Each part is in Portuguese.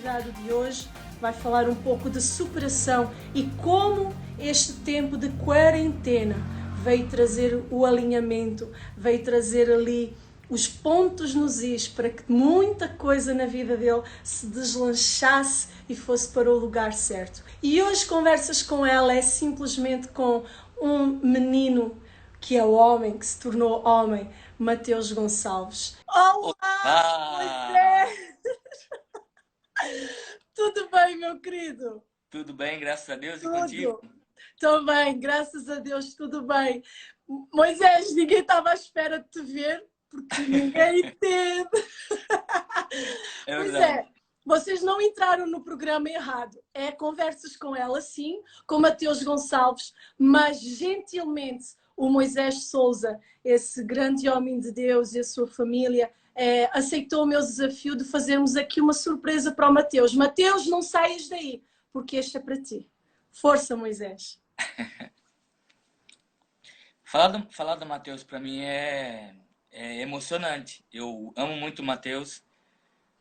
convidado de hoje vai falar um pouco de superação e como este tempo de quarentena veio trazer o alinhamento, veio trazer ali os pontos nos is para que muita coisa na vida dele se deslanchasse e fosse para o lugar certo. E hoje conversas com ela é simplesmente com um menino que é homem, que se tornou homem, Mateus Gonçalves. Olá, Olá! Moisés! Tudo bem, meu querido? Tudo bem, graças a Deus, e contigo? Tudo. Também, graças a Deus, tudo bem. Moisés, ninguém estava à espera de te ver, porque ninguém teve. É Pois verdade. é, vocês não entraram no programa errado. É conversas com ela, sim, com Mateus Gonçalves, mas gentilmente o Moisés Souza, esse grande homem de Deus e a sua família, aceitou o meu desafio de fazermos aqui uma surpresa para o Mateus. Mateus, não saias daí, porque este é para ti. Força, Moisés. Falar do Matheus para mim é emocionante. Eu amo muito o Matheus,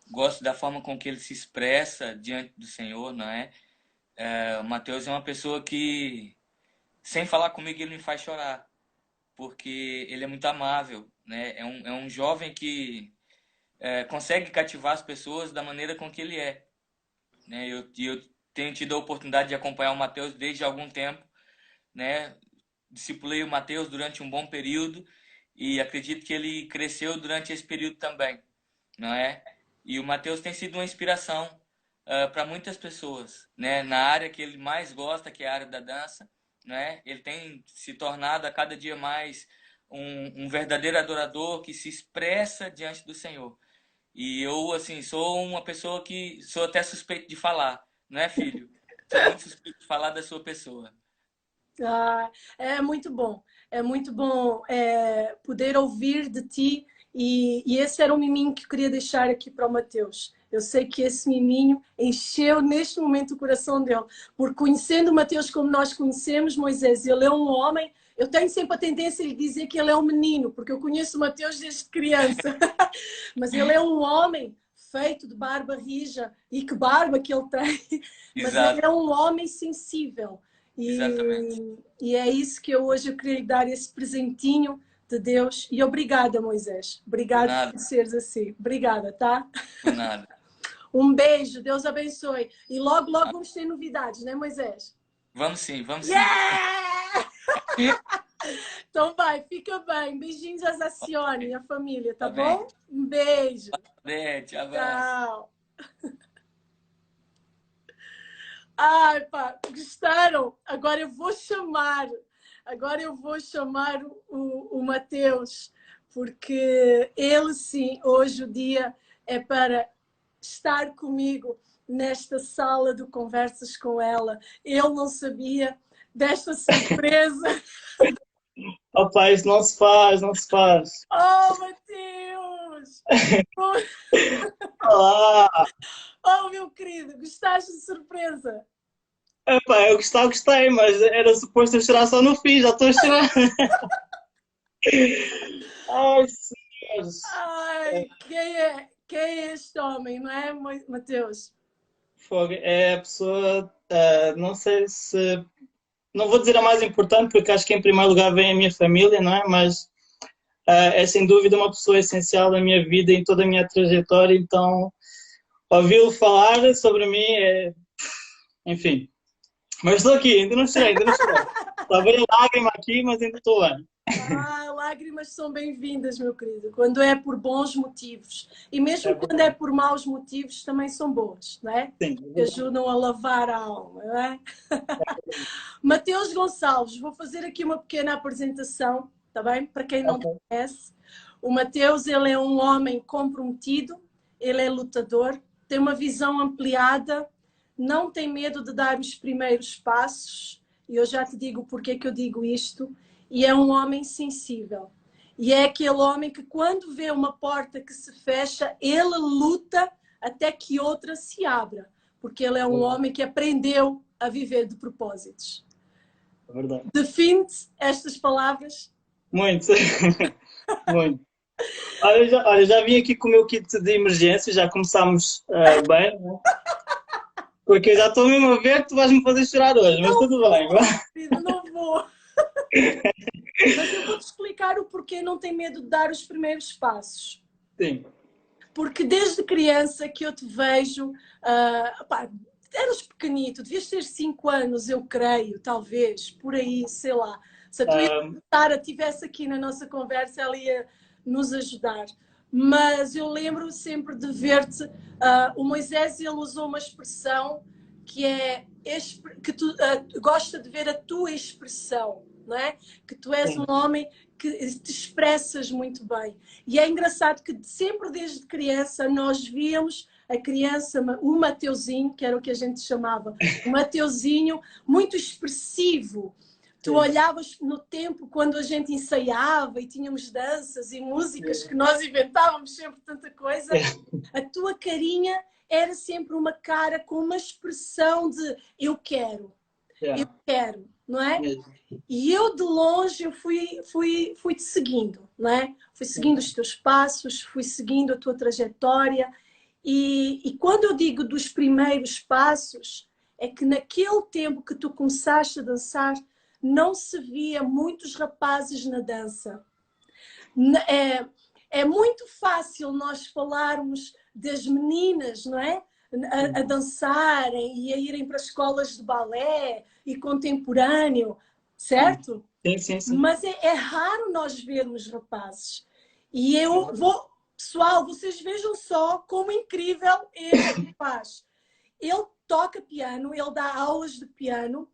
gosto da forma com que ele se expressa diante do Senhor, não é? O Matheus é uma pessoa que, sem falar comigo, ele me faz chorar, porque ele é muito amável, né? É um jovem que consegue cativar as pessoas da maneira com que ele é, né? Eu tenho tido a oportunidade de acompanhar o Matheus desde algum tempo, né? Discipulei o Mateus durante um bom período e acredito que ele cresceu durante esse período também, não é? E o Mateus tem sido uma inspiração para muitas pessoas, né? Na área que ele mais gosta, que é a área da dança, né? Ele tem se tornado a cada dia mais um verdadeiro adorador que se expressa diante do Senhor. E eu, assim, sou uma pessoa que sou até suspeito de falar, não é, filho? Sou muito suspeito de falar da sua pessoa. Ah, é muito bom poder ouvir de ti e esse era um miminho que eu queria deixar aqui para o Mateus. Eu sei que esse miminho encheu neste momento o coração dele, porque conhecendo o Mateus como nós conhecemos, Moisés, ele é um homem, eu tenho sempre a tendência de dizer que ele é um menino, porque eu conheço o Mateus desde criança, mas ele é um homem feito de barba rija, e que barba que ele tem, mas ele Exato, é um homem sensível. exatamente. E é isso que eu queria lhe dar, esse presentinho de Deus. E obrigada, Moisés. Por Obrigado nada, por seres assim. Obrigada, tá? por nada. Um beijo, Deus abençoe. E logo, logo vamos ter novidades, né, Moisés? Vamos sim, vamos sim. Yeah! Então vai, fica bem. Beijinhos a Zacione e a família, tá Tá bem. bom? Um beijo. Bete, abraço. Tchau. Ai, pá, gostaram? Agora eu vou chamar o Mateus, porque ele sim, hoje o dia é para estar comigo nesta sala de conversas com ela. Ele não sabia desta surpresa. Opa, isso não se faz, não se faz. Oh, Mateus! Olá! Oh, meu querido, gostaste de surpresa? Epá, eu gostei, mas era suposto eu chorar só no fim, já estou a chorar. Ai, senhores. Ai, quem é este homem, não é, Mateus? Fogo. É a pessoa, não sei se. Não vou dizer a mais importante, porque acho que em primeiro lugar vem a minha família, não é? Mas é sem dúvida uma pessoa essencial na minha vida, em toda a minha trajetória, então ouvi-lo falar sobre mim é. Enfim. Mas estou aqui, ainda não chorei, ainda não chorei. Está a ver a lágrima aqui, mas ainda estou bem. Ah, lágrimas são bem-vindas, meu querido, quando é por bons motivos. E É mesmo quando é verdade. por maus motivos, também são boas, não é? Sim, é Que verdade. ajudam a lavar a alma, não é? Mateus Gonçalves, vou fazer aqui uma pequena apresentação, está bem? Para quem não te Ok. conhece. O Mateus, ele é um homem comprometido, ele é lutador, tem uma visão ampliada, não tem medo de dar os primeiros passos, e eu já te digo porque que eu digo isto, e é um homem sensível. E é aquele homem que quando vê uma porta que se fecha, ele luta até que outra se abra, porque ele é um homem que aprendeu a viver de propósitos. É verdade. Define-te estas palavras. Muito, muito. Olha, já vim aqui com o meu kit de emergência, já começámos bem, né? Porque eu já estou mesmo a ver que tu vais-me fazer chorar hoje, mas Não tudo vou, bem. querida, não vou. Mas eu vou-te explicar o porquê não tem medo de dar os primeiros passos. Sim. Porque desde criança que eu te vejo, pá, eras pequenito, devias ter 5 anos, eu creio, talvez, por aí, sei lá. Se a tua Sara estivesse aqui na nossa conversa, ela ia nos ajudar. Mas eu lembro sempre de ver-te. O Moisés, ele usou uma expressão que é que tu gosta de ver a tua expressão, não é? Que tu és um homem que te expressas muito bem. E é engraçado que sempre desde criança nós víamos a criança, o Mateuzinho, que era o que a gente chamava, o Mateuzinho muito expressivo. Tu olhavas no tempo quando a gente ensaiava e tínhamos danças e músicas que nós inventávamos sempre tanta coisa, a tua carinha era sempre uma cara com uma expressão de eu quero, não é? E eu de longe eu fui te seguindo, não é? Fui seguindo os teus passos, fui seguindo a tua trajetória e quando eu digo dos primeiros passos é que naquele tempo que tu começaste a dançar não se via muitos rapazes na dança. É muito fácil nós falarmos das meninas, não é? A dançarem e a irem para escolas de balé e contemporâneo, certo? Sim. Mas é raro nós vermos rapazes. E eu vou... Pessoal, vocês vejam só como incrível este rapaz. Ele toca piano, ele dá aulas de piano.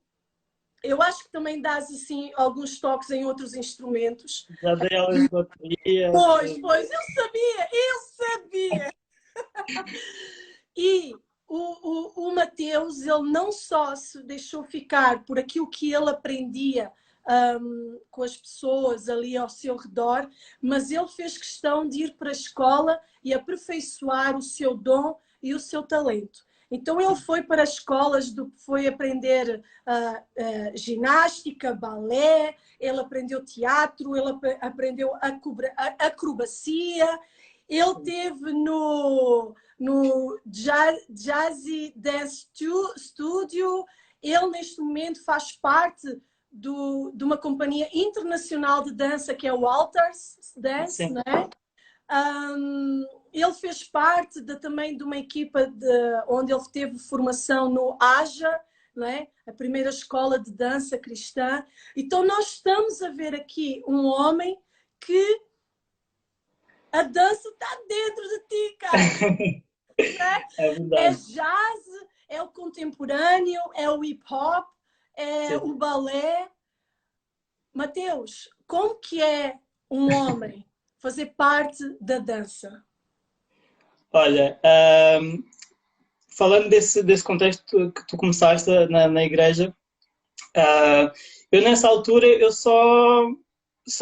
Eu acho que também dás assim alguns toques em outros instrumentos. Já dei aulas de bateria. Pois, eu sabia. E o Mateus, ele não só se deixou ficar por aquilo que ele aprendia com as pessoas ali ao seu redor, mas ele fez questão de ir para a escola e aperfeiçoar o seu dom e o seu talento. Então ele foi para as escolas, foi aprender ginástica, balé, ele aprendeu teatro, ele aprendeu acrobacia, ele teve no Jazzy Dance Studio, ele neste momento faz parte de uma companhia internacional de dança que é o Walters Dance, não é? Ele fez parte também de uma equipa onde ele teve formação no AJA, não é? A primeira escola de dança cristã. Então nós estamos a ver aqui um homem que a dança está dentro de ti, cara. É jazz, é o contemporâneo, é o hip hop, é o balé. Mateus, como que é um homem fazer parte da dança? Olha, falando desse contexto que tu começaste na igreja, eu nessa altura eu só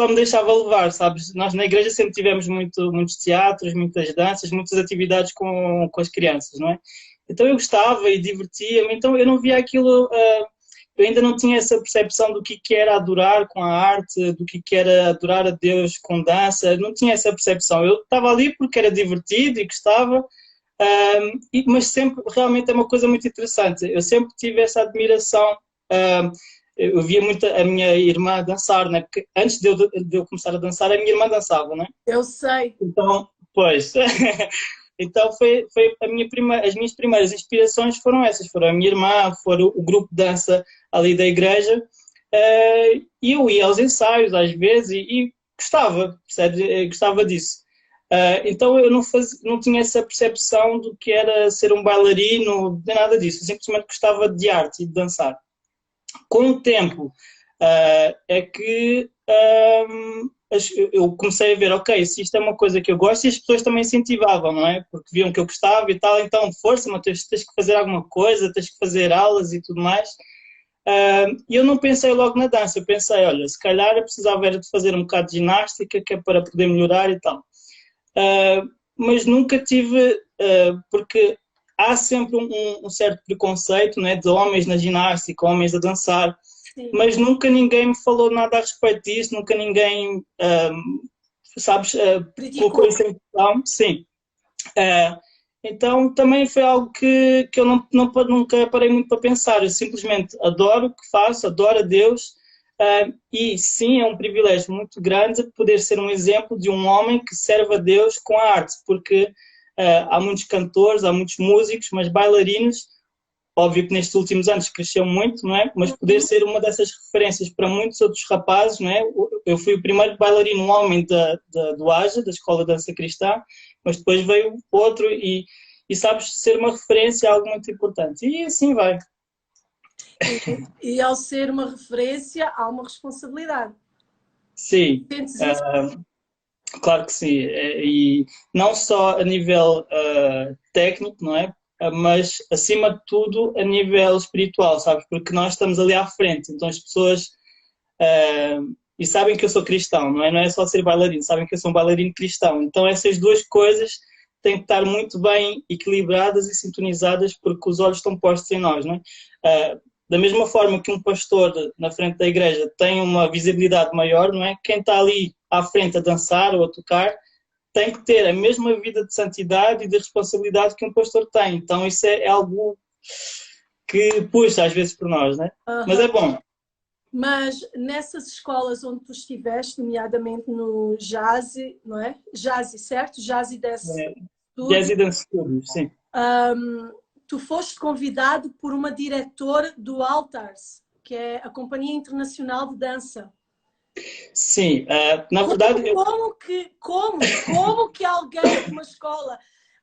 me deixava levar, sabes? Nós na igreja sempre tivemos muitos teatros, muitas danças, muitas atividades com as crianças, não é? Então eu gostava e divertia-me, então eu não via aquilo... eu ainda não tinha essa percepção do que era adorar com a arte, do que era adorar a Deus com dança, não tinha essa percepção. Eu estava ali porque era divertido e gostava, mas sempre realmente é uma coisa muito interessante. Eu sempre tive essa admiração. Eu via muito a minha irmã dançar, né? Porque antes de eu começar a dançar, a minha irmã dançava, né? Eu sei. Então, pois... Então foi as minhas primeiras inspirações foram essas, foram a minha irmã, foram o grupo de dança ali da igreja, e eu ia aos ensaios às vezes e gostava, percebes? Eu gostava disso. Então eu não tinha essa percepção do que era ser um bailarino, nem nada disso, eu simplesmente gostava de arte e de dançar. Com o tempo é que eu comecei a ver, ok, se isto é uma coisa que eu gosto, e as pessoas também incentivavam, não é? Porque viam que eu gostava e tal, então força, Mateus, tens que fazer alguma coisa, tens que fazer aulas e tudo mais. E eu não pensei logo na dança, eu pensei, olha, se calhar eu precisava era de fazer um bocado de ginástica, que é para poder melhorar e tal. Mas nunca tive, porque há sempre um certo preconceito, não é? De homens na ginástica, homens a dançar. Sim. Mas nunca ninguém me falou nada a respeito disso, nunca ninguém, sabes, colocou isso em questão. Sim. Então também foi algo que eu nunca parei muito para pensar. Eu simplesmente adoro o que faço, adoro a Deus, e sim, é um privilégio muito grande poder ser um exemplo de um homem que serve a Deus com a arte, porque há muitos cantores, há muitos músicos, mas bailarinos, óbvio que nestes últimos anos cresceu muito, não é? Mas poder Uhum. ser uma dessas referências para muitos outros rapazes, não é? Eu fui o primeiro bailarino homem do AJA, da Escola de Dança Cristã, mas depois veio outro e sabes, ser uma referência é algo muito importante. E assim vai. E ao ser uma referência, há uma responsabilidade. Sim, Sentes isso? claro que sim. E não só a nível técnico, não é? Mas acima de tudo a nível espiritual, sabes? Porque nós estamos ali à frente, então as pessoas e sabem que eu sou cristão, não é? Não é só ser bailarino, sabem que eu sou um bailarino cristão. Então essas duas coisas têm que estar muito bem equilibradas e sintonizadas porque os olhos estão postos em nós, não é? Da mesma forma que um pastor na frente da igreja tem uma visibilidade maior, não é? Quem está ali à frente a dançar ou a tocar tem que ter a mesma vida de santidade e de responsabilidade que um pastor tem. Então isso é algo que puxa às vezes por nós, né? Mas Aham. é bom. Mas nessas escolas onde tu estiveste, nomeadamente no Jazzy, não é? Jazzy, certo? Jazzy Dance É, Jazz Studio. e Dance Studios, sim. Tu foste convidado por uma diretora do Altars, que é a Companhia Internacional de Dança. Sim, na verdade, Como que alguém de uma escola...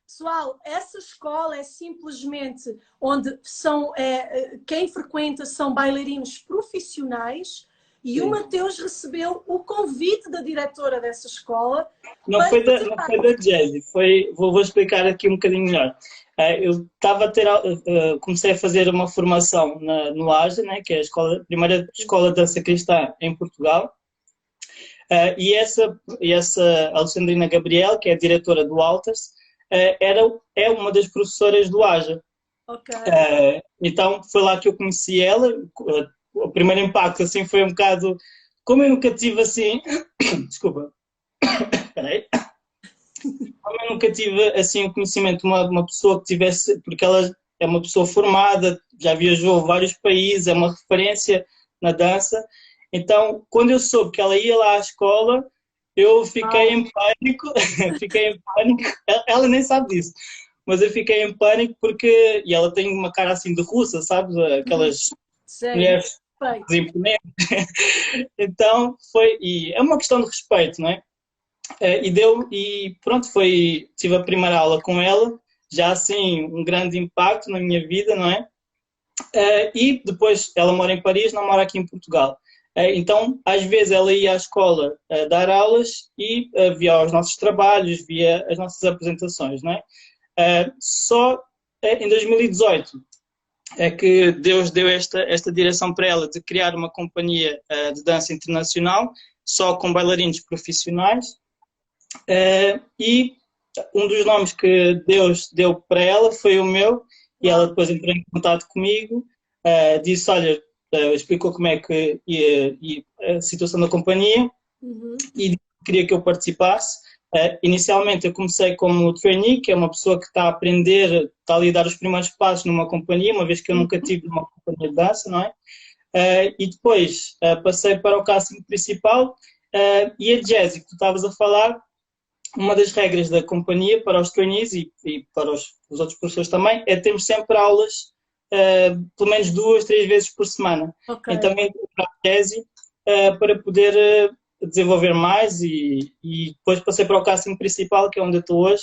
Pessoal, essa escola é simplesmente onde quem frequenta são bailarinos profissionais e o sim. Mateus recebeu o convite da diretora dessa escola Não para foi fazer não parte. foi da Jazz, vou explicar aqui um bocadinho melhor. Eu estava a ter, comecei a fazer uma formação no AJA, né, que é a primeira escola de dança cristã em Portugal, e essa Alexandrina Gabriel, que é a diretora do Alters, é uma das professoras do AJA. Ok. Então foi lá que eu conheci ela. O primeiro impacto assim foi um bocado, como eu nunca tive assim, desculpa, peraí. Como eu nunca tive assim o conhecimento de uma pessoa que tivesse, porque ela é uma pessoa formada, já viajou a vários países, é uma referência na dança. Então, quando eu soube que ela ia lá à escola, eu fiquei em pânico, fiquei em pânico. Ela nem sabe disso, mas eu fiquei em pânico porque e ela tem uma cara assim de russa, sabes? Aquelas Sei, mulheres perfeito. imponentes. Então, e é uma questão de respeito, não é? E pronto, tive a primeira aula com ela, já assim um grande impacto na minha vida, não é? E depois ela mora em Paris, não mora aqui em Portugal. Então, às vezes ela ia à escola dar aulas e via os nossos trabalhos, via as nossas apresentações, não é? Só em 2018 é que Deus deu esta direção para ela de criar uma companhia de dança internacional, só com bailarinos profissionais, e um dos nomes que Deus deu para ela foi o meu, e ela Uau. depois entrou em contato comigo, disse, olha, explicou como é que ia a situação da companhia Uhum. e queria que eu participasse. Inicialmente eu comecei como trainee, que é uma pessoa que está a aprender, está ali a dar os primeiros passos numa companhia, uma vez que eu nunca tive uma companhia de dança, não é? E depois passei para o casting principal, e a Jazzy, que tu estavas a falar, uma das regras da companhia para os trainees e para os outros professores também é termos sempre aulas, pelo menos 2, 3 vezes por semana. Ok. Então, entrei para a tese para poder desenvolver mais e depois passei para o casting principal, que é onde eu estou hoje,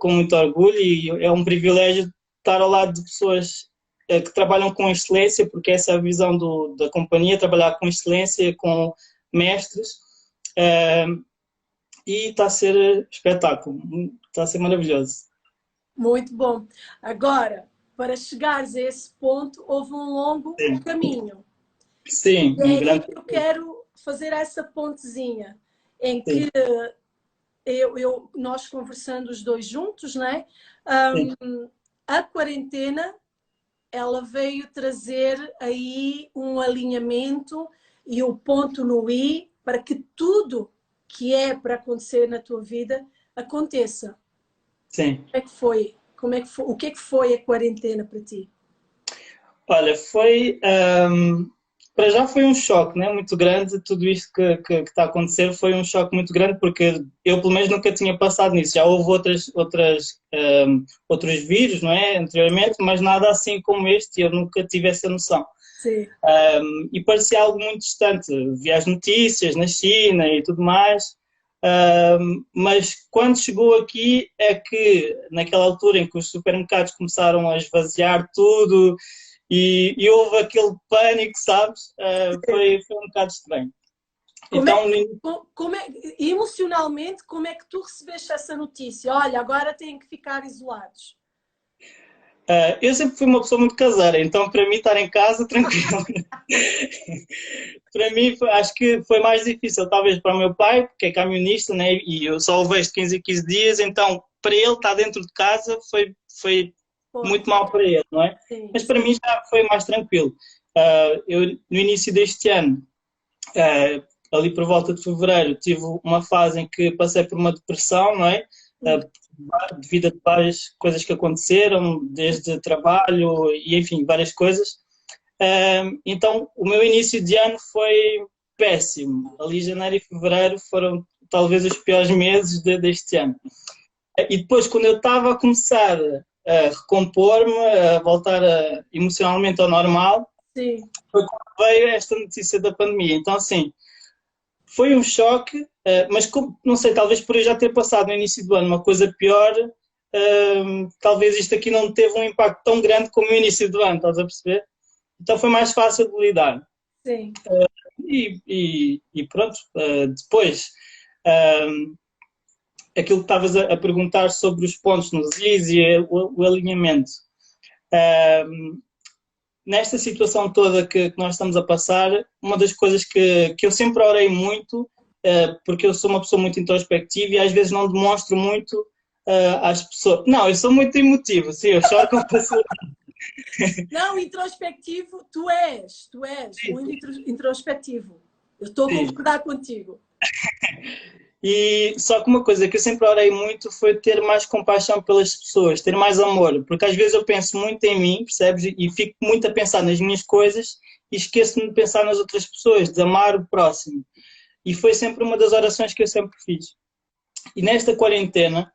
com muito orgulho, e é um privilégio estar ao lado de pessoas que trabalham com excelência, porque essa é a visão da companhia, trabalhar com excelência, com mestres. E está a ser espetáculo, está a ser maravilhoso. Muito bom. Agora, para chegares a esse ponto, houve um longo Sim, caminho. sim, E é um aí grande. que eu quero fazer essa pontezinha, em Sim, que nós conversando os dois juntos, né? sim, A quarentena, ela veio trazer aí um alinhamento e o ponto no i para que tudo que é para acontecer na tua vida aconteça. Sim. Como é que foi? Como é que foi? O que é que foi a quarentena para ti? Olha, para já foi um choque, né, muito grande. Tudo isto que está a acontecer foi um choque muito grande, porque eu, pelo menos, nunca tinha passado nisso. Já houve outros vírus, não é, anteriormente, mas nada assim como este, eu nunca tive essa noção. Sim. E parecia algo muito distante. Vi as notícias na China e tudo mais. Mas quando chegou aqui é que, naquela altura em que os supermercados começaram a esvaziar tudo e houve aquele pânico, sabes? Foi um bocado estranho. Como é, Então, como é, emocionalmente, como é que tu recebeste essa notícia? Olha, agora têm que ficar isolados. eu sempre fui uma pessoa muito caseira, então para mim estar em casa, tranquilo. Para mim, acho que foi mais difícil, talvez para o meu pai, porque é camionista, né? E eu só o vejo de 15 em 15 dias, então para ele estar dentro de casa foi muito mal para ele, não é? Sim, Mas para mim já foi mais tranquilo. Eu, no início deste ano, ali por volta de fevereiro, tive uma fase em que passei por uma depressão, não é? Devido a várias coisas que aconteceram, desde trabalho e, enfim, várias coisas. Então, o meu início de ano foi péssimo. Ali, janeiro e fevereiro foram talvez os piores meses deste ano. E depois, quando eu estava a começar a recompor-me, a voltar emocionalmente ao normal, sim. foi quando veio esta notícia da pandemia. Então, assim, foi um choque, mas não sei, talvez por eu já ter passado no início do ano uma coisa pior, talvez isto aqui não teve um impacto tão grande como o início do ano, estás a perceber? Então foi mais fácil de lidar. Sim. E pronto, depois, aquilo que estavas a perguntar sobre os pontos nos is e o alinhamento. Nesta situação toda que nós estamos a passar, uma das coisas que eu sempre orei muito, porque eu sou uma pessoa muito introspectiva e às vezes não demonstro muito às pessoas. Não, eu sou muito emotivo, sim, eu choro com a pessoa. Não, introspectivo, tu és Sim. muito introspectivo. Eu estou a concordar contigo. E só que uma coisa que eu sempre orei muito foi ter mais compaixão pelas pessoas, ter mais amor, porque às vezes eu penso muito em mim, percebes? E fico muito a pensar nas minhas coisas e esqueço-me de pensar nas outras pessoas, de amar o próximo. E foi sempre uma das orações que eu sempre fiz. E nesta quarentena,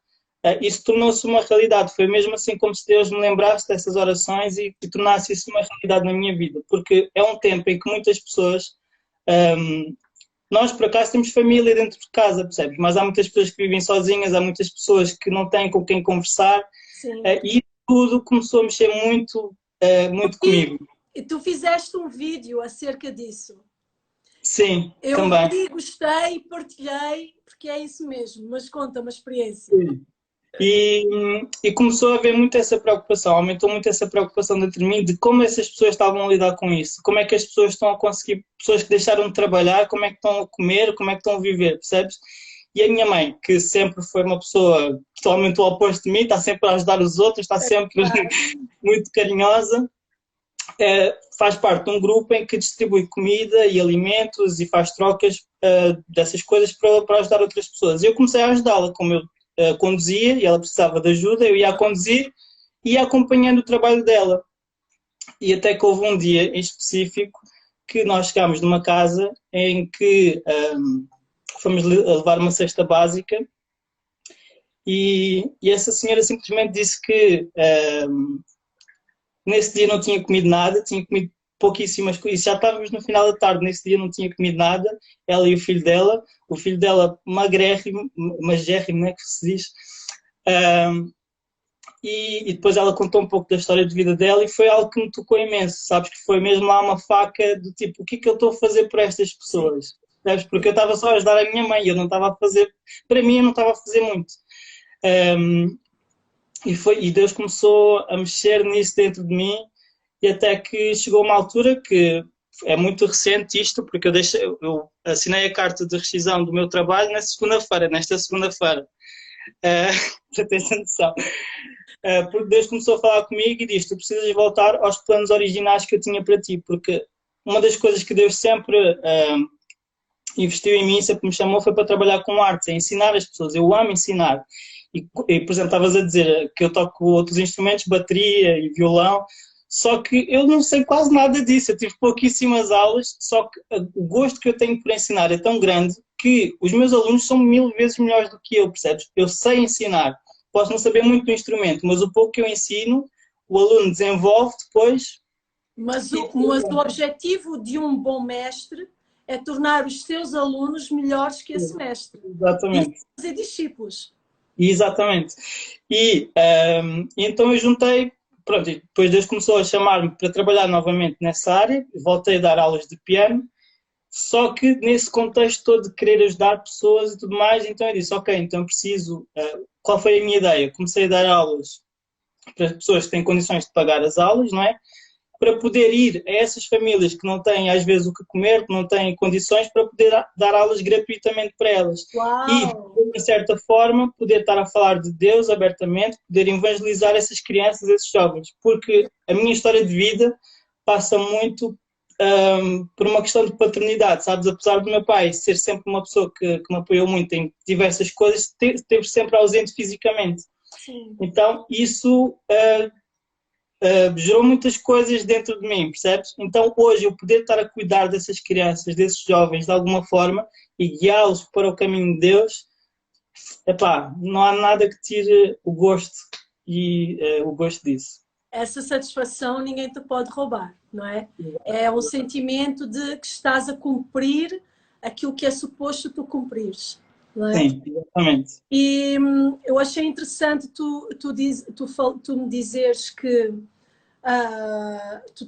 isso tornou-se uma realidade. Foi mesmo assim como se Deus me lembrasse dessas orações e tornasse isso uma realidade na minha vida, porque é um tempo em que muitas pessoas. Nós, por acaso, temos família dentro de casa, percebes? Mas há muitas pessoas que vivem sozinhas, há muitas pessoas que não têm com quem conversar. E tudo começou a mexer muito, muito comigo. E tu fizeste um vídeo acerca disso. Sim, eu também. Eu gostei, partilhei, porque é isso mesmo. Mas conta uma experiência. Sim. E começou a haver muito essa preocupação, aumentou muito essa preocupação dentro de mim de como essas pessoas estavam a lidar com isso, como é que as pessoas estão a conseguir, pessoas que deixaram de trabalhar, como é que estão a comer, como é que estão a viver, percebes? E a minha mãe, que sempre foi uma pessoa totalmente o oposto de mim, está sempre a ajudar os outros, está sempre muito carinhosa, faz parte de um grupo em que distribui comida e alimentos e faz trocas dessas coisas para ajudar outras pessoas. E eu comecei a ajudá-la, como eu conduzia e ela precisava de ajuda, eu ia a conduzir e ia acompanhando o trabalho dela. E até que houve um dia em específico que nós chegámos numa casa em que fomos levar uma cesta básica e essa senhora simplesmente disse que nesse dia não tinha comido nada, tinha comido pouquíssimas coisas, já estávamos no final da tarde, nesse dia não tinha comido nada, ela e o filho dela magrérrimo, magérrimo, não é que se diz, e depois ela contou um pouco da história de vida dela e foi algo que me tocou imenso, sabes, que foi mesmo lá uma faca do tipo, o que é que eu estou a fazer por estas pessoas, sabes, porque eu estava só a ajudar a minha mãe, eu não estava a fazer, para mim eu não estava a fazer muito. E Deus começou a mexer nisso dentro de mim e até que chegou uma altura que é muito recente isto, porque eu assinei a carta de rescisão do meu trabalho nesta segunda-feira. Já tens a noção. Porque Deus começou a falar comigo e disse, tu precisas voltar aos planos originais que eu tinha para ti, porque uma das coisas que Deus sempre investiu em mim, sempre me chamou, foi para trabalhar com artes, a ensinar as pessoas. Eu amo ensinar. e, por exemplo, estavas a dizer que eu toco outros instrumentos, bateria e violão, só que eu não sei quase nada disso, eu tive pouquíssimas aulas, só que o gosto que eu tenho por ensinar é tão grande que os meus alunos são 1000 vezes melhores do que eu, percebes? Eu sei ensinar, posso não saber muito do instrumento, mas o pouco que eu ensino, o aluno desenvolve depois. Mas o objetivo de um bom mestre é tornar os seus alunos melhores que esse mestre. Exatamente. E fazer discípulos. Exatamente. E então eu juntei, pronto, e depois Deus começou a chamar-me para trabalhar novamente nessa área, voltei a dar aulas de piano, só que nesse contexto todo de querer ajudar pessoas e tudo mais, então eu disse, ok, então eu preciso, qual foi a minha ideia? Comecei a dar aulas para as pessoas que têm condições de pagar as aulas, não é? Para poder ir a essas famílias que não têm às vezes o que comer, que não têm condições, para poder dar aulas gratuitamente para elas. Uau. E, de certa forma, poder estar a falar de Deus abertamente, poder evangelizar essas crianças, esses jovens. Porque a minha história de vida passa muito por uma questão de paternidade, sabes? Apesar do meu pai ser sempre uma pessoa que me apoiou muito em diversas coisas, esteve sempre ausente fisicamente. Sim. Então, isso gerou muitas coisas dentro de mim, percebes? Então hoje eu poder estar a cuidar dessas crianças, desses jovens de alguma forma e guiá-los para o caminho de Deus, epá, não há nada que tire o gosto e o gosto disso. Essa satisfação ninguém te pode roubar, não é? É um sentimento de que estás a cumprir aquilo que é suposto tu cumprires. Não é? Sim, exatamente. E eu achei interessante tu me dizeres que tu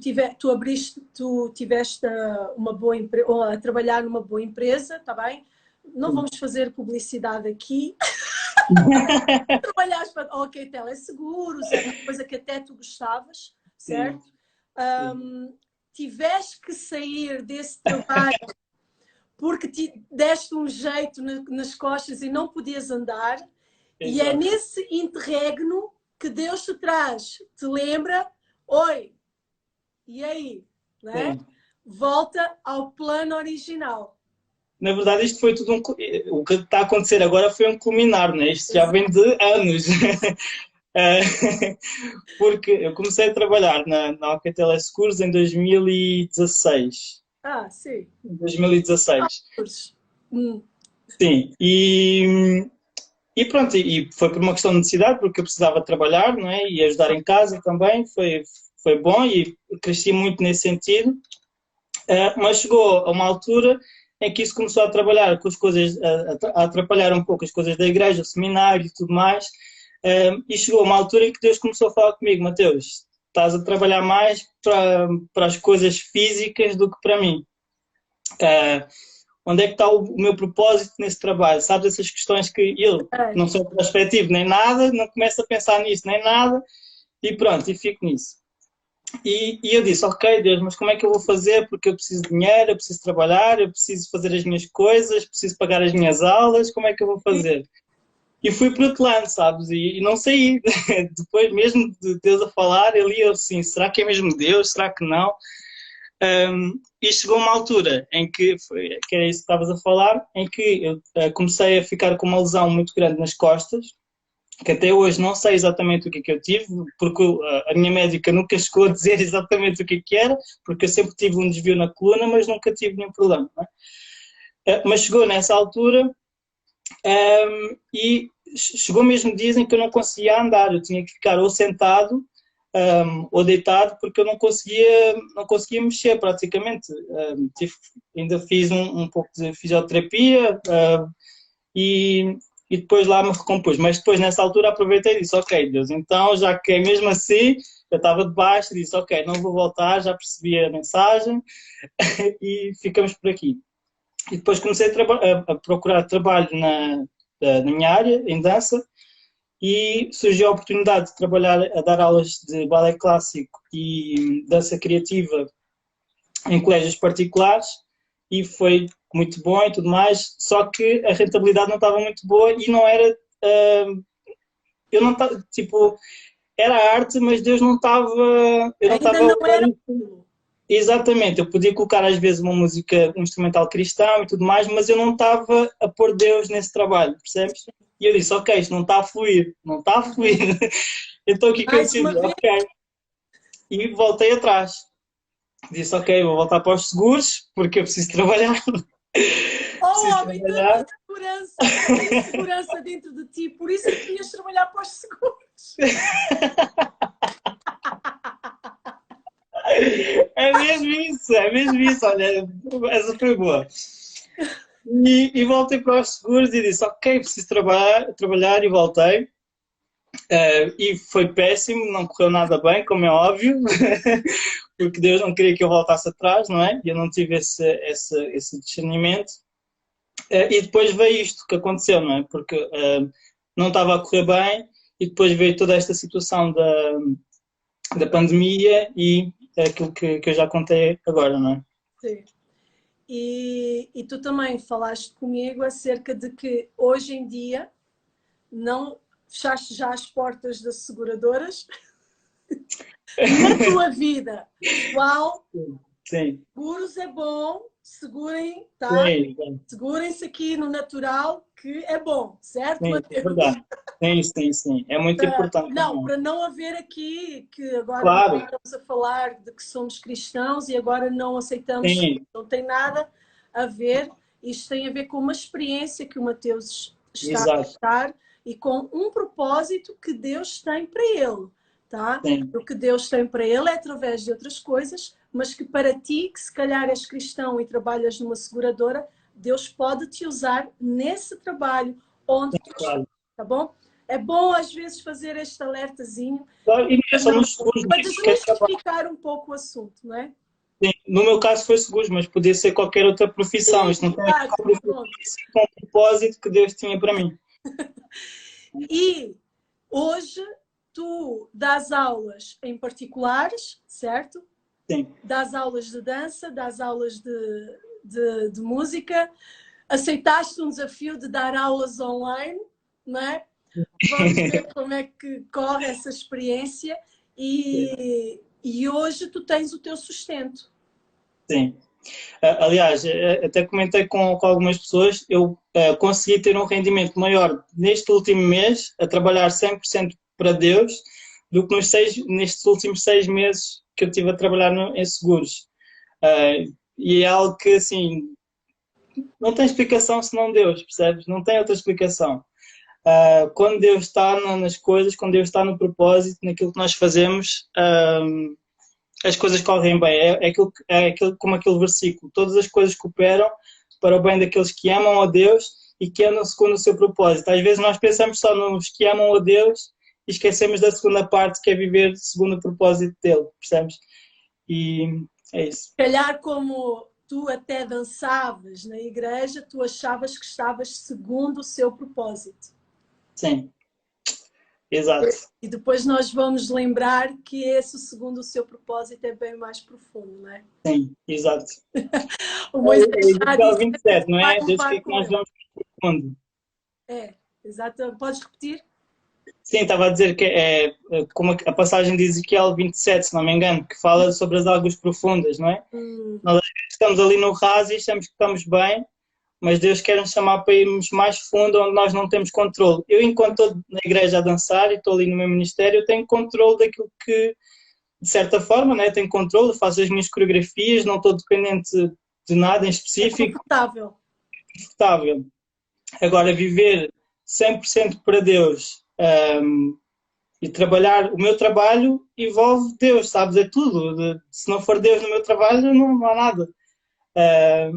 tiveste uma boa empresa, a trabalhar numa boa empresa, tá bem? Não vamos fazer publicidade aqui. Trabalhaste para OK Teleseguros, é uma coisa que até tu gostavas, certo? Tiveste que sair desse trabalho porque te deste um jeito nas costas e não podias andar. Exato. E é nesse interregno que Deus te traz, te lembra, oi, e aí? Né? Volta ao plano original. Na verdade, isto foi tudo o que está a acontecer agora foi um culminar, né? Isto já vem de anos. Porque eu comecei a trabalhar na OK Teleseguros em 2016. Ah, sim. 2016. Sim, e pronto, e foi por uma questão de necessidade, porque eu precisava trabalhar, não é? E ajudar em casa também, foi bom e cresci muito nesse sentido. Mas chegou a uma altura em que isso começou a trabalhar com as coisas, a atrapalhar um pouco as coisas da igreja, o seminário e tudo mais. E chegou a uma altura em que Deus começou a falar comigo, Mateus, estás a trabalhar mais para as coisas físicas do que para mim. Onde é que está o meu propósito nesse trabalho? Sabes, essas questões que eu não sou prospectivo nem nada, não começo a pensar nisso nem nada, e pronto, e fico nisso. E eu disse, ok Deus, mas como é que eu vou fazer? Porque eu preciso de dinheiro, eu preciso trabalhar, eu preciso fazer as minhas coisas, preciso pagar as minhas aulas, como é que eu vou fazer? E fui para outro lado, sabes? E não saí. Depois mesmo de Deus a falar, eu assim, será que é mesmo Deus? Será que não? E chegou uma altura em que é isso que estavas a falar, em que eu comecei a ficar com uma lesão muito grande nas costas, que até hoje não sei exatamente o que é que eu tive, porque a minha médica nunca chegou a dizer exatamente o que é que era, porque eu sempre tive um desvio na coluna, mas nunca tive nenhum problema. Não é? Mas chegou nessa altura e chegou mesmo dias em que eu não conseguia andar, eu tinha que ficar ou sentado ou deitado, porque eu não conseguia mexer praticamente. Ainda fiz um pouco de fisioterapia e depois lá me recompus. Mas depois, nessa altura, aproveitei e disse, ok, Deus, então já que é mesmo assim, eu estava de baixo e disse, ok, não vou voltar, já percebi a mensagem e ficamos por aqui. E depois comecei a procurar trabalho na minha área, em dança, e surgiu a oportunidade de trabalhar, a dar aulas de balé clássico e dança criativa em colégios particulares, e foi muito bom e tudo mais, só que a rentabilidade não estava muito boa e não era, eu não estava, tipo, era arte, mas Deus não estava, eu não estava... Exatamente, eu podia colocar às vezes uma música, um instrumental cristão e tudo mais, mas eu não estava a pôr Deus nesse trabalho, percebes? E eu disse, ok, isto não está a fluir, não está a fluir. Então o que eu Mais uma decidi? vez. Ok. E voltei atrás. Disse, ok, vou voltar para os seguros, porque eu preciso trabalhar. Oh, Preciso homem, tanta trabalhar. segurança, tanta insegurança dentro de ti, por isso é que devias trabalhar para os seguros. É mesmo isso, olha, essa foi boa. E voltei para os seguros e disse, ok, preciso trabalhar e voltei. E foi péssimo, não correu nada bem, como é óbvio, porque Deus não queria que eu voltasse atrás, não é? E eu não tive esse discernimento. E depois veio isto que aconteceu, não é? Porque não estava a correr bem e depois veio toda esta situação da pandemia e aquilo que eu já contei agora, não é? Sim. E tu também falaste comigo acerca de que hoje em dia não fechaste já as portas das seguradoras na tua vida pessoal. Sim, Seguros é bom, segurem, tá? sim, Segurem-se aqui no natural, que é bom, certo, sim, é Mateus? verdade. Sim, sim, sim. É muito importante Não, também. para não haver aqui que agora nós Claro, estamos a falar de que somos cristãos e agora não aceitamos, sim, não tem nada a ver. Isto tem a ver com uma experiência que o Mateus está a exato. passar e com um propósito que Deus tem para ele, tá? Sim, O que Deus tem para ele é através de outras coisas, mas que para ti, que se calhar és cristão e trabalhas numa seguradora, Deus pode te usar nesse trabalho onde tu estás, claro. tá bom? É bom às vezes fazer este alertazinho Claro, e não é só nos seguros, para mas qualquer trabalho. desmistificar um pouco o assunto, não é? Sim, no meu caso foi seguros, mas podia ser qualquer outra profissão. Sim, Isto não tem a ver exato, com a profissão, pronto. sim, com o propósito que Deus tinha para mim. E hoje tu dás aulas em particulares, certo? Sim. Dás aulas de dança, dás aulas de música, aceitaste um desafio de dar aulas online, não é? Vamos ver como é que corre essa experiência e hoje tu tens o teu sustento. Sim. Aliás, até comentei com algumas pessoas, eu consegui ter um rendimento maior neste último mês, a trabalhar 100% para Deus, do que nestes últimos 6 meses que eu estive a trabalhar em seguros. E é algo que, assim, não tem explicação senão Deus, percebes? Não tem outra explicação. Quando Deus está nas coisas, quando Deus está no propósito, naquilo que nós fazemos, as coisas correm bem. Como aquele versículo: todas as coisas cooperam para o bem daqueles que amam a Deus e que andam segundo o seu propósito. Às vezes nós pensamos só nos que amam a Deus e esquecemos da segunda parte, que é viver segundo o propósito dele, percebes? E é isso. Se calhar como tu até dançavas na igreja, tu achavas que estavas segundo o seu propósito. Sim, exato. E depois nós vamos lembrar que esse, segundo o seu propósito, é bem mais profundo, não é? Sim, exato. O Moisés É já Ezequiel disse que Deus 27, não vai é? Deus levar quer que com nós ele. vamos para o mundo. É, exato. Podes repetir? Sim, estava a dizer que é como a passagem de Ezequiel 27, se não me engano, que fala sobre as águas profundas, não é? Nós às vezes estamos ali no raso e achamos que estamos bem, mas Deus quer nos chamar para irmos mais fundo, onde nós não temos controle. Eu, enquanto estou na igreja a dançar e estou ali no meu ministério, eu tenho controle daquilo que, de certa forma, né, tenho controle, faço as minhas coreografias, não estou dependente de nada em É específico, confortável. confortável. Agora, viver 100% para Deus, e trabalhar, o meu trabalho envolve Deus, sabes? É tudo. Se não for Deus no meu trabalho, não há nada. É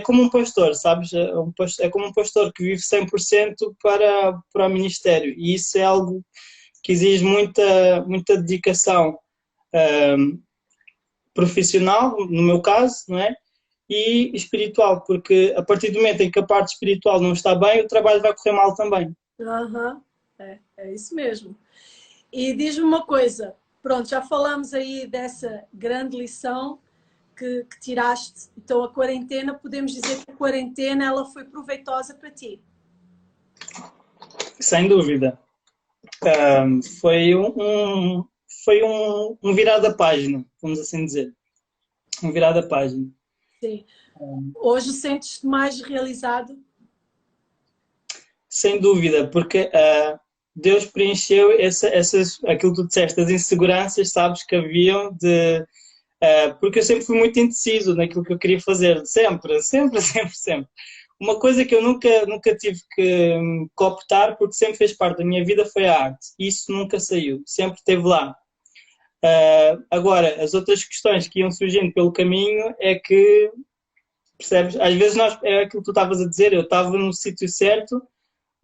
como um pastor, sabes? É como um pastor que vive 100% para o ministério. E isso é algo que exige muita dedicação profissional, no meu caso, não é? E espiritual, porque a partir do momento em que a parte espiritual não está bem, o trabalho vai correr mal também. Uhum. É isso mesmo. E diz-me uma coisa, pronto, já falamos aí dessa grande lição que tiraste. Então a quarentena, podemos dizer que a quarentena ela foi proveitosa para ti. Sem dúvida. Foi um virar da página, vamos assim dizer. Um virar da página. Sim. Hoje sentes-te mais realizado? Sem dúvida, porque Deus preencheu aquilo que tu disseste, as inseguranças, sabes, que haviam porque eu sempre fui muito indeciso naquilo que eu queria fazer, sempre, sempre, sempre, sempre. Uma coisa que eu nunca tive que optar, porque sempre fez parte da minha vida, foi a arte. Isso nunca saiu, sempre esteve lá. Agora, as outras questões que iam surgindo pelo caminho é que, percebes, às vezes é aquilo que tu estavas a dizer, eu estava no sítio certo,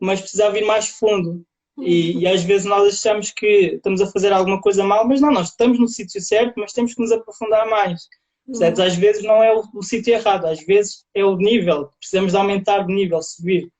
mas precisava ir mais fundo. E às vezes nós achamos que estamos a fazer alguma coisa mal, mas não, nós estamos no sítio certo, mas temos que nos aprofundar mais. Percebes? Às vezes não é o sítio errado, às vezes é o nível, precisamos de aumentar de nível, subir.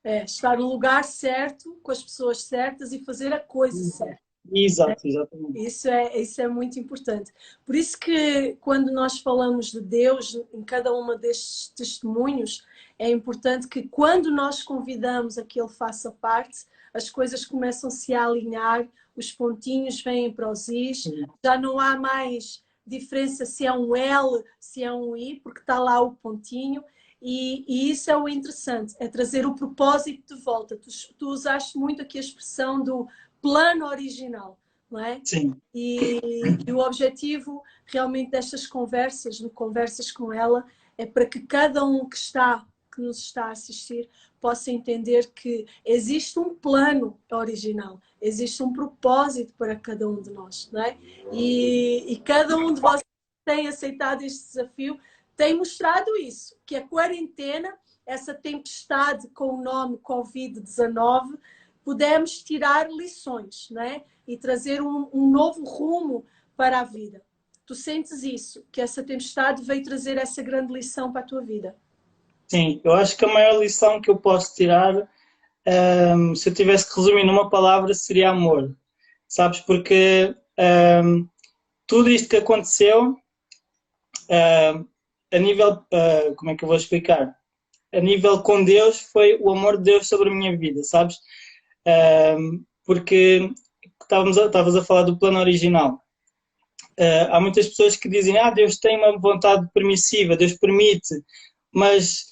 É, estar no lugar certo, com as pessoas certas e fazer a coisa certa. Exato, exatamente. Isso é muito importante. Por isso que quando nós falamos de Deus em cada uma destes testemunhos, é importante que quando nós convidamos a que Ele faça parte, as coisas começam-se a alinhar, os pontinhos vêm para os Is, já não há mais diferença se é um L, se é um I, porque está lá o pontinho. E isso é o interessante, é trazer o propósito de volta. Tu usaste muito aqui a expressão do plano original, não é? Sim. E o objetivo realmente destas conversas, no Conversas com ela, é para que cada um que nos está a assistir, possa entender que existe um plano original, existe um propósito para cada um de nós, não é? E cada um de vocês que tem aceitado este desafio tem mostrado isso, que a quarentena, essa tempestade com o nome Covid-19, pudemos tirar lições, né? E trazer um novo rumo para a vida. Tu sentes isso? Que essa tempestade veio trazer essa grande lição para a tua vida? Sim, eu acho que a maior lição que eu posso tirar, se eu tivesse que resumir numa palavra, seria amor. Sabes? Porque tudo isto que aconteceu, a nível, como é que eu vou explicar? A nível com Deus, foi o amor de Deus sobre a minha vida, sabes? Porque estavas a falar do plano original. Há muitas pessoas que dizem, Deus tem uma vontade permissiva, Deus permite, mas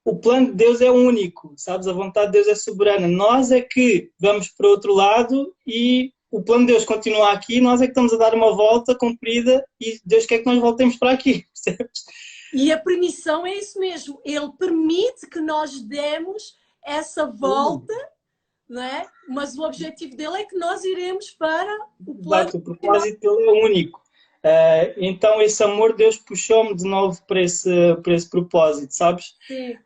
o plano de Deus é único, sabes? A vontade de Deus é soberana. Nós é que vamos para o outro lado e o plano de Deus continua aqui, nós é que estamos a dar uma volta comprida e Deus quer que nós voltemos para aqui, percebes? E a permissão é isso mesmo. Ele permite que nós demos essa volta, não é? Mas o objetivo dele é que nós iremos para o plano. Exato, o propósito dele é único. Então esse amor de Deus puxou-me de novo para esse propósito, sabes? Sim.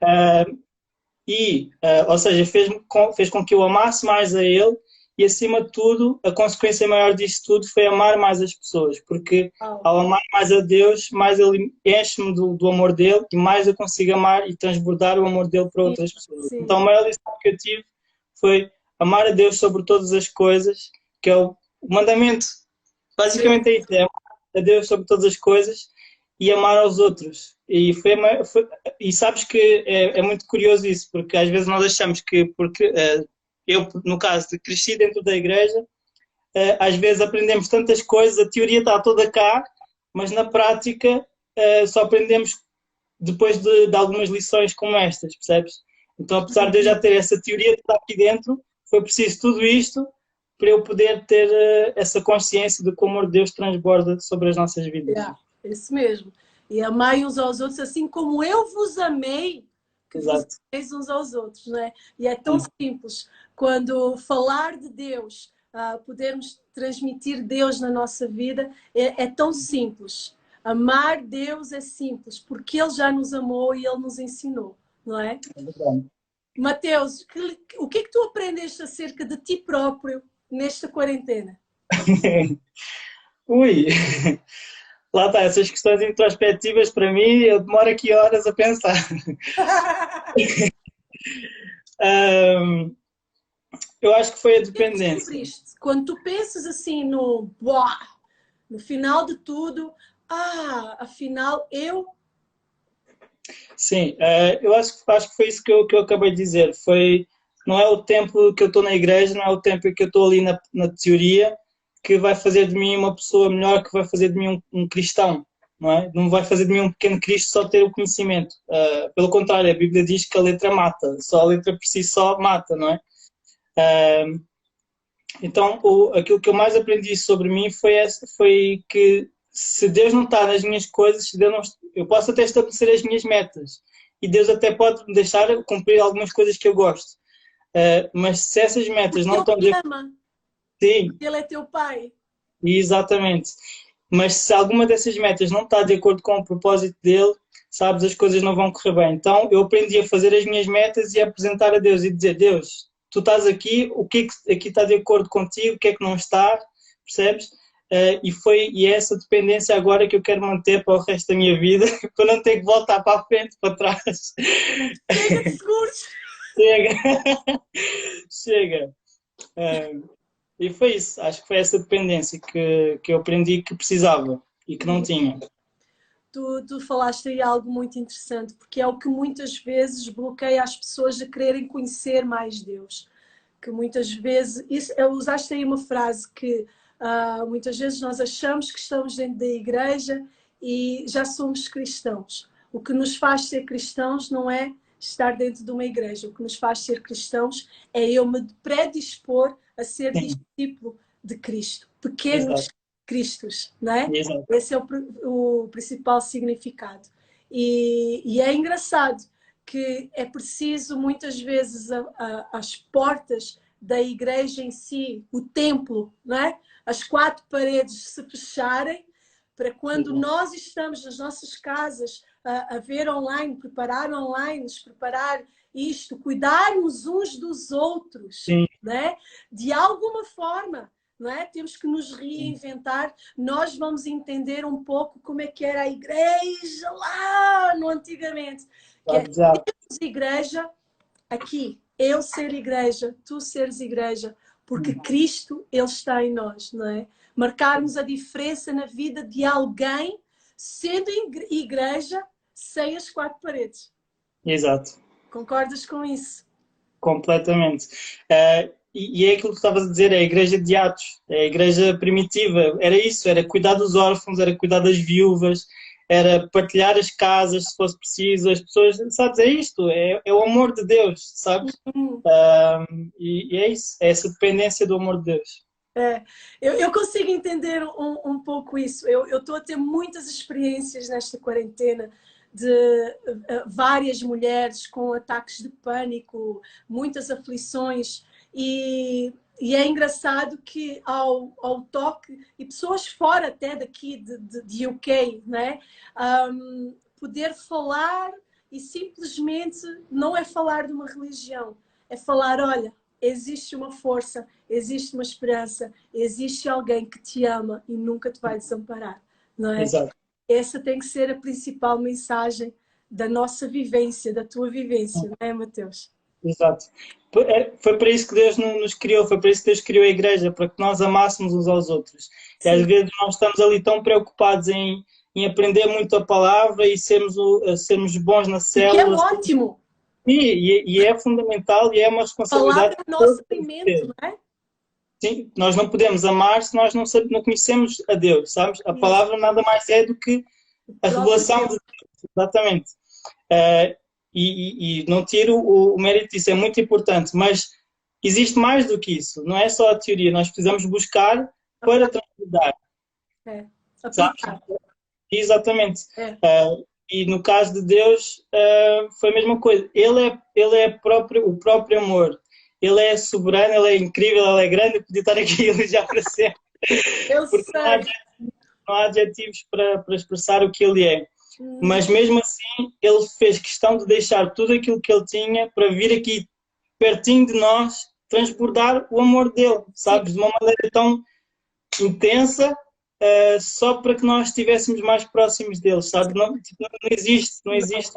Ou seja, fez com que eu amasse mais a Ele e, acima de tudo, a consequência maior disso tudo foi amar mais as pessoas, porque ao amar mais a Deus, mais Ele enche-me do amor dEle e mais eu consigo amar e transbordar o amor dEle para outras pessoas. Sim. Então a maior lição que eu tive foi amar a Deus sobre todas as coisas, que é o mandamento. Basicamente é isso, é amar a Deus sobre todas as coisas e amar aos outros. E sabes que é muito curioso isso, porque às vezes nós achamos que, porque eu, no caso, cresci dentro da igreja, às vezes aprendemos tantas coisas, a teoria está toda cá, mas na prática só aprendemos depois de algumas lições como estas, percebes? Então, apesar de eu já ter essa teoria que está aqui dentro, foi preciso tudo isto para eu poder ter essa consciência de que o amor de Deus transborda sobre as nossas vidas. Isso mesmo. E amai uns aos outros assim como eu vos amei, que vos ameis uns aos outros, não é? E é tão simples. Quando falar de Deus, podermos transmitir Deus na nossa vida, é tão simples. Amar Deus é simples, porque Ele já nos amou e Ele nos ensinou, não é? Mateus, o que é que tu aprendeste acerca de ti próprio nesta quarentena? Ui! Lá está, essas questões introspectivas para mim, eu demoro aqui horas a pensar. Eu acho que foi a dependência. Quando tu pensas assim no final de tudo, afinal eu... Sim, eu acho que foi isso que eu acabei de dizer. Não é o tempo que eu estou na igreja, não é o tempo que eu estou ali na teoria que vai fazer de mim uma pessoa melhor, que vai fazer de mim um cristão. não é? Não vai fazer de mim um pequeno Cristo só ter o conhecimento. Pelo contrário, a Bíblia diz que a letra mata, só a letra por si só mata, não é? Então, aquilo que eu mais aprendi sobre mim foi que se Deus não está nas minhas coisas, se Deus não, eu posso até estabelecer as minhas metas e Deus até pode me deixar cumprir algumas coisas que eu gosto. Mas se essas metas não estão... Porque Ele te ama. Sim, Porque Ele é teu pai. exatamente. Mas se alguma dessas metas não está de acordo com o propósito dele, sabes, as coisas não vão correr bem. Então eu aprendi a fazer as minhas metas e a apresentar a Deus e dizer: Deus, tu estás aqui, o que é que aqui está de acordo contigo, o que é que não está, percebes? E é essa dependência agora que eu quero manter para o resto da minha vida, para não ter que voltar para a frente, para trás. Chega de seguros. Chega. Chega. E foi isso, acho que foi essa dependência que eu aprendi que precisava e que não tinha. Tu falaste aí algo muito interessante, porque é o que muitas vezes bloqueia as pessoas a quererem conhecer mais Deus. Que muitas vezes, usaste aí uma frase que muitas vezes nós achamos que estamos dentro da igreja e já somos cristãos. O que nos faz ser cristãos não é estar dentro de uma igreja. O que nos faz ser cristãos é eu me predispor a ser discípulo de Cristo. Pequenos Cristos, não é? Exato. Esse é o principal significado. E é engraçado que é preciso muitas vezes as portas da igreja em si, o templo, não é? As quatro paredes se fecharem para quando nós estamos nas nossas casas a ver online, preparar isto, cuidarmos uns dos outros, não é? De alguma forma, não é? Temos que nos reinventar. Nós vamos entender um pouco como é que era a igreja lá no antigamente. Que é termos igreja aqui, eu ser igreja, tu seres igreja, porque Cristo, Ele está em nós, não é? Marcarmos a diferença na vida de alguém sendo igreja sem as quatro paredes. Exato. Concordas com isso? Completamente. E é aquilo que tu estavas a dizer, é a igreja de Atos, é a igreja primitiva, era isso, era cuidar dos órfãos, era cuidar das viúvas, era partilhar as casas se fosse preciso, as pessoas, sabes, é isto, é o amor de Deus, sabes? E é isso, é essa dependência do amor de Deus. Eu consigo entender um pouco isso. Eu estou a ter muitas experiências nesta quarentena de várias mulheres com ataques de pânico, muitas aflições e é engraçado que ao toque, e pessoas fora até daqui de UK, né? Poder falar e simplesmente não é falar de uma religião, é falar, olha, existe uma força, existe uma esperança, existe alguém que te ama e nunca te vai desamparar, não é? Exato. Essa tem que ser a principal mensagem da nossa vivência, da tua vivência, não é, Mateus? Exato. Foi para isso que Deus nos criou, foi para isso que Deus criou a igreja, para que nós amássemos uns aos outros. Sim. E às vezes nós estamos ali tão preocupados em aprender muito a palavra e sermos bons na célula. Que é ótimo! E é fundamental e é uma responsabilidade. A palavra é o nosso alimento, não é? Sim, nós não podemos amar se nós não conhecemos a Deus, sabes? A palavra nada mais é do que a revelação de Deus, exatamente. E não tiro o mérito disso, é muito importante, mas existe mais do que isso, não é só a teoria, nós precisamos buscar para transbordar. Sabes? Exatamente. E no caso de Deus foi a mesma coisa, Ele é o próprio amor. Ele é soberano, Ele é incrível, Ele é grande, eu podia estar aqui a elogiar para sempre. Porque não há adjetivos para expressar o que Ele é. Mas mesmo assim, Ele fez questão de deixar tudo aquilo que Ele tinha para vir aqui pertinho de nós, transbordar o amor dEle, sabes? De uma maneira tão intensa, só para que nós estivéssemos mais próximos dEle, sabes? Não existe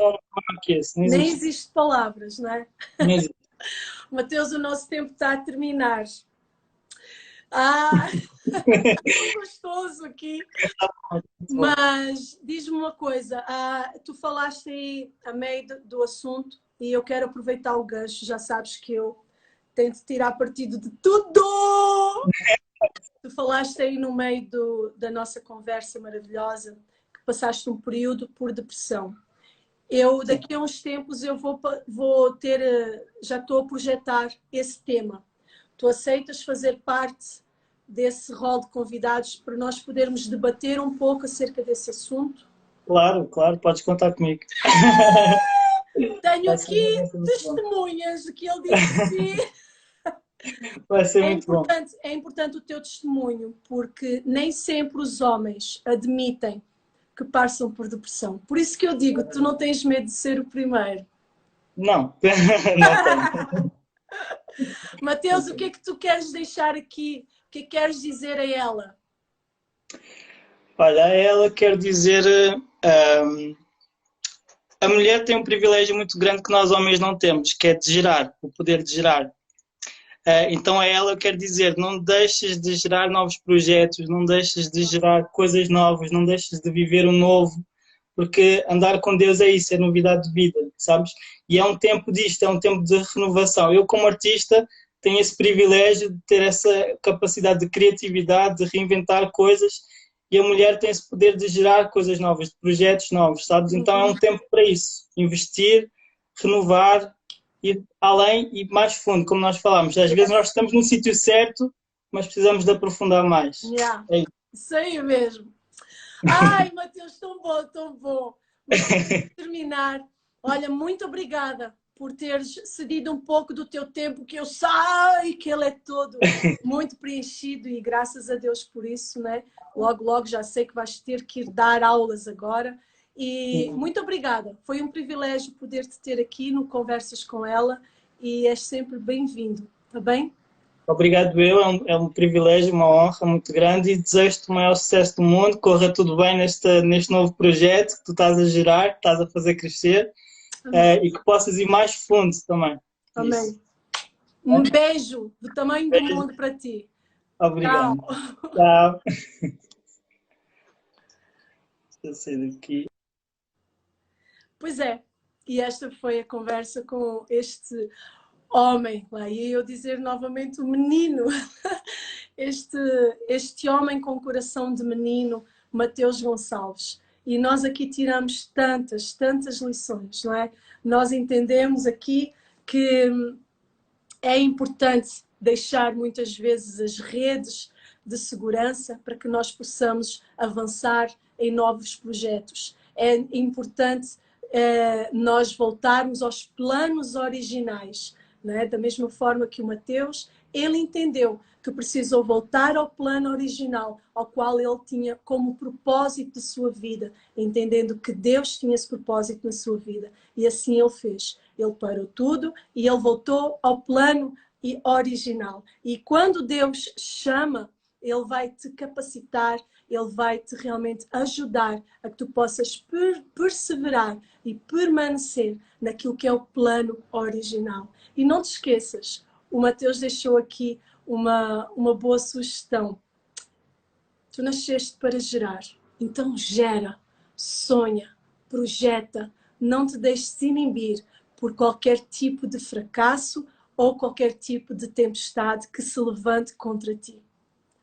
um amor que esse. Não existe. Nem existe palavras, não é? Não existe. Mateus, o nosso tempo está a terminar. Tão gostoso aqui. Mas diz-me uma coisa, tu falaste aí a meio do assunto e eu quero aproveitar o gancho, já sabes que eu tento tirar partido de tudo. Tu falaste aí no meio da nossa conversa maravilhosa que passaste um período por depressão. Eu, daqui a uns tempos, eu vou ter, já estou a projetar esse tema. Tu aceitas fazer parte desse rol de convidados para nós podermos debater um pouco acerca desse assunto? Claro, claro, podes contar comigo. Tenho aqui testemunhas de que ele disse vai ser muito bom. É importante o teu testemunho, porque nem sempre os homens admitem que passam por depressão. Por isso que eu digo, tu não tens medo de ser o primeiro. Não, não tenho. Mateus, o que é que tu queres deixar aqui? O que é que queres dizer a ela? Olha, a ela quero dizer, a mulher tem um privilégio muito grande que nós homens não temos, que é de gerar, o poder de gerar. Então a ela quero dizer, não deixes de gerar novos projetos, não deixes de gerar coisas novas, não deixes de viver o novo, porque andar com Deus é isso, é novidade de vida, sabes? E é um tempo disto, é um tempo de renovação. Eu como artista tenho esse privilégio de ter essa capacidade de criatividade, de reinventar coisas, e a mulher tem esse poder de gerar coisas novas, de projetos novos, sabes? Então é um tempo para isso, investir, renovar, ir além e mais fundo, como nós falámos. Às vezes nós estamos no sítio certo, mas precisamos de aprofundar mais. Yeah. É isso aí mesmo. Ai, Mateus, tão bom, tão bom. Mas para terminar, olha, muito obrigada por teres cedido um pouco do teu tempo, que eu sei que ele é todo muito preenchido e graças a Deus por isso, né? Logo, logo já sei que vais ter que ir dar aulas agora. E muito obrigada. Foi um privilégio poder-te ter aqui no Conversas com ela e és sempre bem-vindo, tá bem? Obrigado eu, é um privilégio, uma honra muito grande e desejo-te o maior sucesso do mundo, corra tudo bem neste novo projeto que tu estás a gerar, que estás a fazer crescer e que possas ir mais fundo também. Amém. Isso. Um beijo do tamanho do mundo para ti. Obrigado. Tchau. Tchau. Deixa eu sair daqui. Pois é, e esta foi a conversa com este homem, lá ia eu dizer novamente o menino, este homem com coração de menino, Mateus Gonçalves. E nós aqui tiramos tantas lições, não é? Nós entendemos aqui que é importante deixar muitas vezes as redes de segurança para que nós possamos avançar em novos projetos. É importante nós voltarmos aos planos originais, né? Da mesma forma que o Mateus, ele entendeu que precisou voltar ao plano original, ao qual ele tinha como propósito de sua vida, entendendo que Deus tinha esse propósito na sua vida. E assim ele fez. Ele parou tudo e ele voltou ao plano original. E quando Deus chama, ele vai te capacitar, ele vai te realmente ajudar a que tu possas perseverar e permanecer naquilo que é o plano original. E não te esqueças, o Mateus deixou aqui uma boa sugestão. Tu nasceste para gerar, então gera, sonha, projeta, não te deixes inibir por qualquer tipo de fracasso ou qualquer tipo de tempestade que se levante contra ti.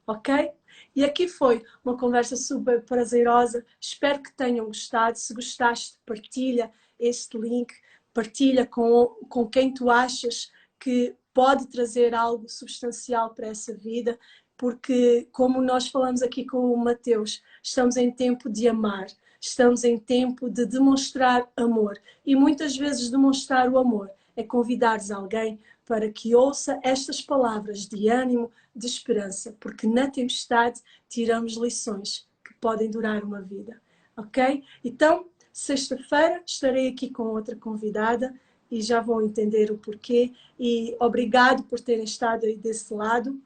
Ok? E aqui foi uma conversa super prazerosa. Espero que tenham gostado. Se gostaste, partilha este link, partilha com quem tu achas que pode trazer algo substancial para essa vida, porque, como nós falamos aqui com o Mateus, estamos em tempo de amar, estamos em tempo de demonstrar amor. E muitas vezes demonstrar o amor é convidares alguém para que ouça estas palavras de ânimo, de esperança, porque na tempestade tiramos lições que podem durar uma vida, ok? Então, sexta-feira estarei aqui com outra convidada e já vão entender o porquê. E obrigado por terem estado aí desse lado.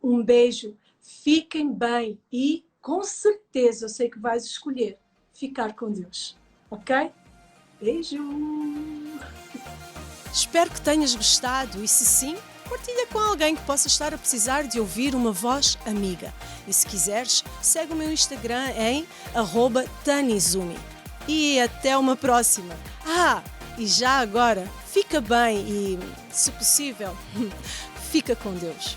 Um beijo, fiquem bem e com certeza eu sei que vais escolher ficar com Deus, ok? Beijo! Espero que tenhas gostado e se sim, partilha com alguém que possa estar a precisar de ouvir uma voz amiga. E se quiseres, segue o meu Instagram em @tanizumi. E até uma próxima. E já agora, fica bem e, se possível, fica com Deus.